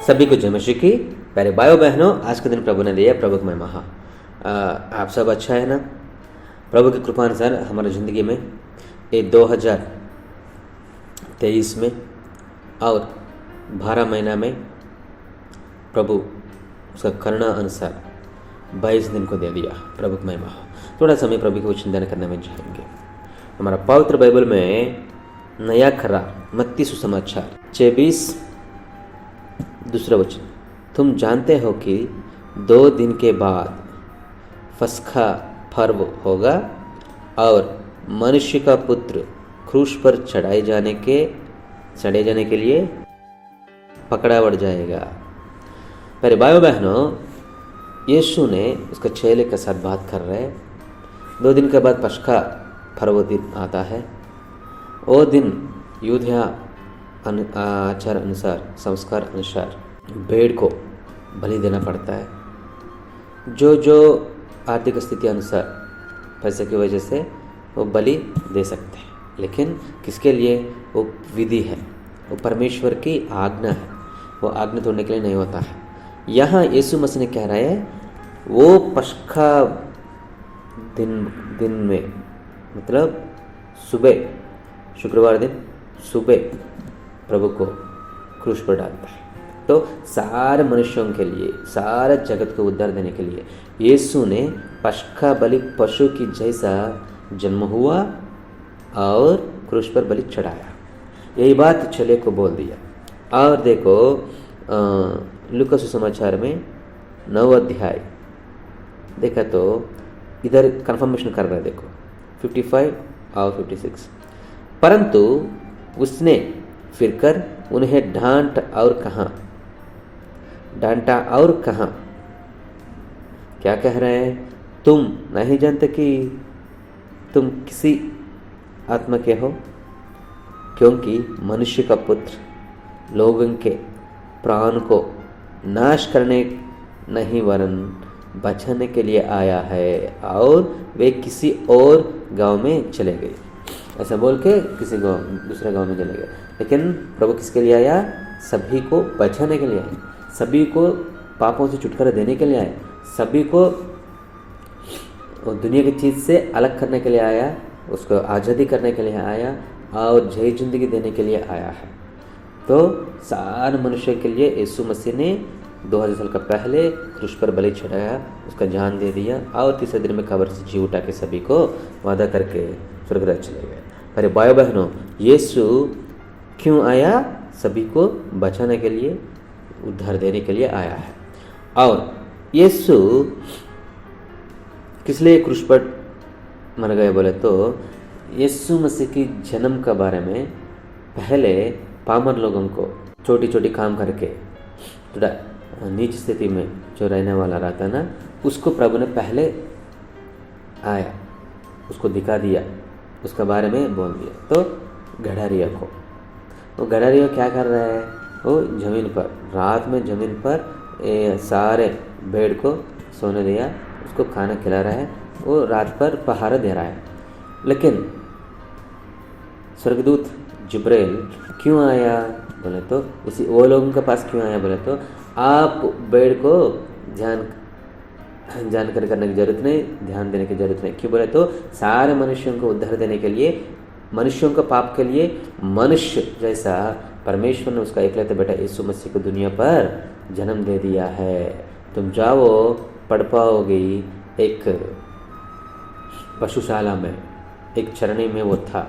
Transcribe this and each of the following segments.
सभी को जय मसीह की। प्यारे भाइयों बहनों, आज के दिन प्रभु ने दिया, प्रभु की महिमा। आप सब अच्छा है ना? प्रभु की कृपानुसार हमारी ज़िंदगी में ये 2023 में और 12 महीना में प्रभु उसका करुणा अनुसार 22 दिन को दे दिया। प्रभु की महिमा। थोड़ा समय प्रभु को चिंतन करने में जाएंगे। हमारा पवित्र बाइबल में नया खरा मत्ती सुसमाचार 26 दूसरा वचन, तुम जानते हो कि 2 दिन के बाद फसखा पर्व होगा और मनुष्य का पुत्र क्रूस पर चढ़ाए जाने के लिए पकड़ा पड़ जाएगा। मेरे भाइयों बहनों, यीशु ने उसके चेले के साथ बात कर रहे हैं। 2 दिन के बाद फसखा पर्व दिन आता है। वो दिन यूदया आचार अनुसार, संस्कार अनुसार भेड़ को बलि देना पड़ता है। जो आर्थिक स्थिति अनुसार पैसे की वजह से वो बलि दे सकते हैं, लेकिन किसके लिए? वो विधि है, वो परमेश्वर की आज्ञा है, वो आज्ञा तोड़ने के लिए नहीं होता है। यहाँ यीशु मसीह ने कह रहा है वो पसखा दिन में, मतलब सुबह, शुक्रवार दिन सुबह प्रभु को क्रूस पर डालता है। तो सारे मनुष्यों के लिए, सारे जगत को उद्धार देने के लिए यीशु ने पसखा बलि पशु की जैसा जन्म हुआ और क्रूस पर बलि चढ़ाया। यही बात चेले को बोल दिया। और देखो लूका सुसमाचार में 9 अध्याय देखा तो इधर कंफर्मेशन कर रहा है। देखो 55 और 56, परंतु उसने फिरकर उन्हें डांटा और कहा, क्या कह रहे हैं? तुम नहीं जानते कि तुम किसी आत्मा के हो, क्योंकि मनुष्य का पुत्र लोगों के प्राण को नाश करने नहीं वरन बचाने के लिए आया है। और वे किसी और गांव में चले गए। ऐसा बोल के दूसरे गांव में चले गए। लेकिन प्रभु किसके लिए आया? सभी को बचाने के लिए आया, सभी को पापों से छुटकारा देने के लिए आया, सभी को दुनिया की चीज़ से अलग करने के लिए आया, उसको आज़ादी करने के लिए आया और जय जिंदगी देने के लिए आया है। तो सारे मनुष्य के लिए यीशु मसीह ने 2000 साल का पहले क्रूस पर बलि चढ़ाया, उसका जान दे दिया और तीसरे दिन में कब्र से जी उठा के सभी को वादा करके स्वर्गराज चले गए। अरे भाइयों बहनों, यीशु क्यों आया? सभी को बचाने के लिए, उद्धार देने के लिए आया है। और यीशु किस लिए क्रूस पर मर गए बोले तो यीशु मसीह की जन्म के बारे में पहले पामर लोगों को छोटी छोटी काम करके थोड़ा नीच स्थिति में जो रहने वाला रहता ना, उसको प्रभु ने पहले आया, उसको दिखा दिया, उसके बारे में बोल दिया। तो गड़ारिया को, वो गड़ारिया क्या कर रहा है? वो ज़मीन पर, रात में ज़मीन पर सारे भेड़ को सोने दिया, उसको खाना खिला रहा है, वो रात पर पहरा दे रहा है। लेकिन स्वर्गदूत जिब्राइल क्यों आया बोले तो वो लोगों के पास क्यों आया बोले तो आप भेड़ को जानकारी करने की जरूरत नहीं, ध्यान देने की जरूरत नहीं। क्यों बोले तो सारे मनुष्यों को उद्धार देने के लिए, मनुष्यों का पाप के लिए मनुष्य जैसा परमेश्वर ने उसका एकलौते बेटा यीशु मसीह को दुनिया पर जन्म दे दिया है। तुम जाओ, पढ़ पाओगे, एक पशुशाला में एक चरणी में वो था,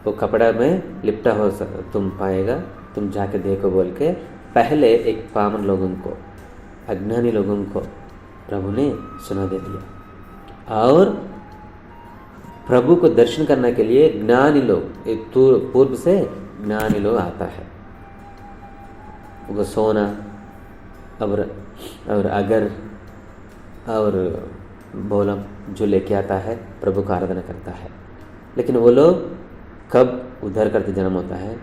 वो कपड़ा में लिपटा हो तुम पाएगा, तुम जाके देखो बोल के पहले एक पामर लोगों को, अज्ञानी लोगों को प्रभु ने सुना दे दिया। और प्रभु को दर्शन करने के लिए ज्ञानी लोग, एक पूर्व से ज्ञानी लोग आता है, वो सोना और अगर और बोलम जो लेके आता है, प्रभु का आराधना करता है। लेकिन वो लोग कब उद्धार करते जन्म होता है,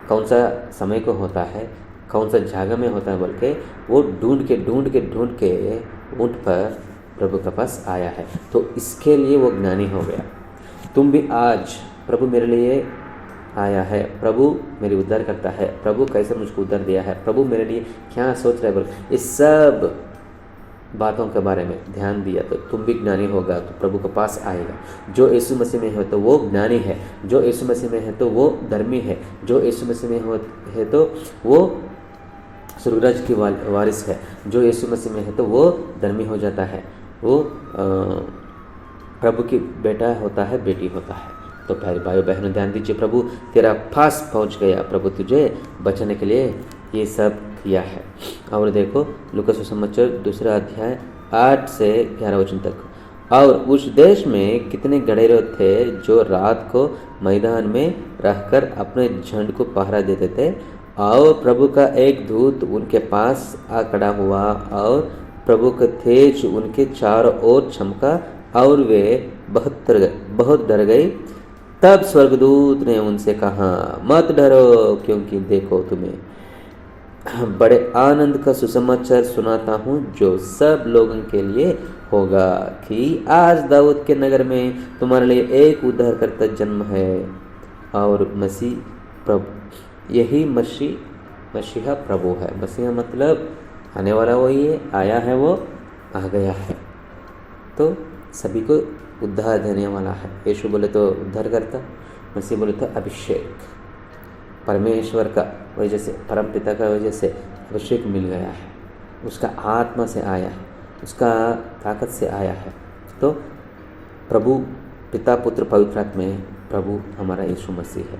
कौन सा समय को होता है, कौन सा जगह में होता है बोल के वो ढूंढ के ऊँट पर प्रभु के पास आया है। तो इसके लिए वो ज्ञानी हो गया। तुम भी आज प्रभु मेरे लिए आया है, प्रभु मेरी उद्धार करता है, प्रभु कैसे मुझको उद्धार दिया है, प्रभु मेरे लिए क्या सोच रहा है, इस सब बातों के बारे में ध्यान दिया तो तुम भी ज्ञानी होगा, तो प्रभु के पास आएगा। जो यीशु मसीह में है तो वो ज्ञानी है, जो यीशु मसीह में है तो वो धर्मी है, जो यीशु मसीह में है तो वो स्वर्गराज की वारिस है, जो यीशु मसीह में है तो वो धर्मी हो जाता है, वो प्रभु की बेटा होता है, बेटी होता है। तो प्यारे भाइयों बहनों ध्यान दीजिए, प्रभु तेरा पास पहुंच गया, प्रभु तुझे बचाने के लिए ये सब किया है। और देखो लूका सुसमाचार 2 अध्याय 8 से 11 वचन तक। और उस देश में कितने गडेरे थे जो रात को मैदान में रहकर अपने झंड को पहरा देते थे, और प्रभु का एक दूत उनके पास आ खड़ा हुआ, और प्रभु का तेज उनके चारों ओर चमका, और वे बहुत डर गए। तब स्वर्गदूत ने उनसे कहा, मत डरो, क्योंकि देखो तुम्हें बड़े आनंद का सुसमाचार सुनाता हूँ, जो सब लोगों के लिए होगा, कि आज दाऊद के नगर में तुम्हारे लिए एक उद्धारकर्ता जन्म है, और मसीह प्रभु, यही मसीहा प्रभु है। मसीहा मतलब आने वाला वही है, आया है वो, आ गया है, तो सभी को उद्धार देने वाला है। यीशु बोले तो उद्धार करता, मसीह बोले तो अभिषेक, परमेश्वर का वजह से, परम पिता का वजह से अभिषेक मिल गया है, उसका आत्मा से आया है, उसका ताकत से आया है। तो प्रभु पिता पुत्र पवित्र आत्मा में प्रभु हमारा यीशु मसीह है,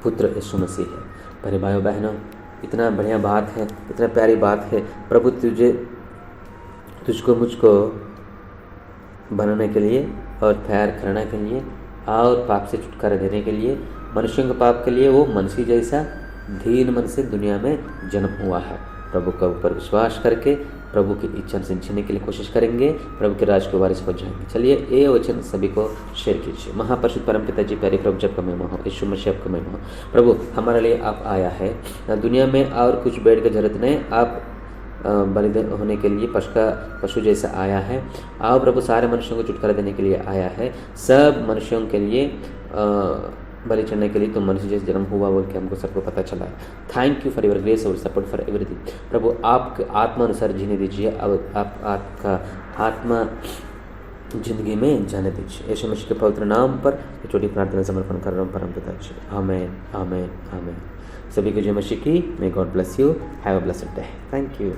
पुत्र यीशु मसीह है। प्यारे भाइयों बहनों, इतना बढ़िया बात है, इतना प्यारी बात है। प्रभु तुझको मुझको बनाने के लिए और तैयार करने के लिए और पाप से छुटकारा देने के लिए, मनुष्यों के पाप के लिए वो मनुष्य जैसा दीन मन से दुनिया में जन्म हुआ है। प्रभु के ऊपर विश्वास करके प्रभु की इच्छा से जीने के लिए कोशिश करेंगे, प्रभु के राज के वारिस हो जाएंगे। चलिए ये वचन सभी को शेयर कीजिए। महापरिशुद्ध परम पिताजी प्यारे प्रभु, जब का महिमा हो, यीशु मसीह आपका महिमा हो। प्रभु हमारे लिए आप आया है, दुनिया में और कुछ बेड की जरूरत नहीं, आप बलिदान होने के लिए पशु जैसा आया है। आओ प्रभु, सारे मनुष्यों को छुटकारा देने के लिए आया है, सब मनुष्यों के लिए बलि चढ़ने के लिए तुम मनुष्य जैसे जन्म हुआ बोल के हमको सबको पता चला है। Thank you for your grace और सपोर्ट फॉर एवरीथिंग। प्रभु आपके आत्मा अनुसार जीने दीजिए, अब आप आपका आत्मा जिंदगी में जाने दीजिए। यीशु मसीह के पवित्र नाम पर छोटी प्रार्थना समर्पण कर रहा हूँ परम पिताजी। आमेन आमेन आमेन। सभी को जय मसीह की। May God bless you. Have a blessed day. Thank you.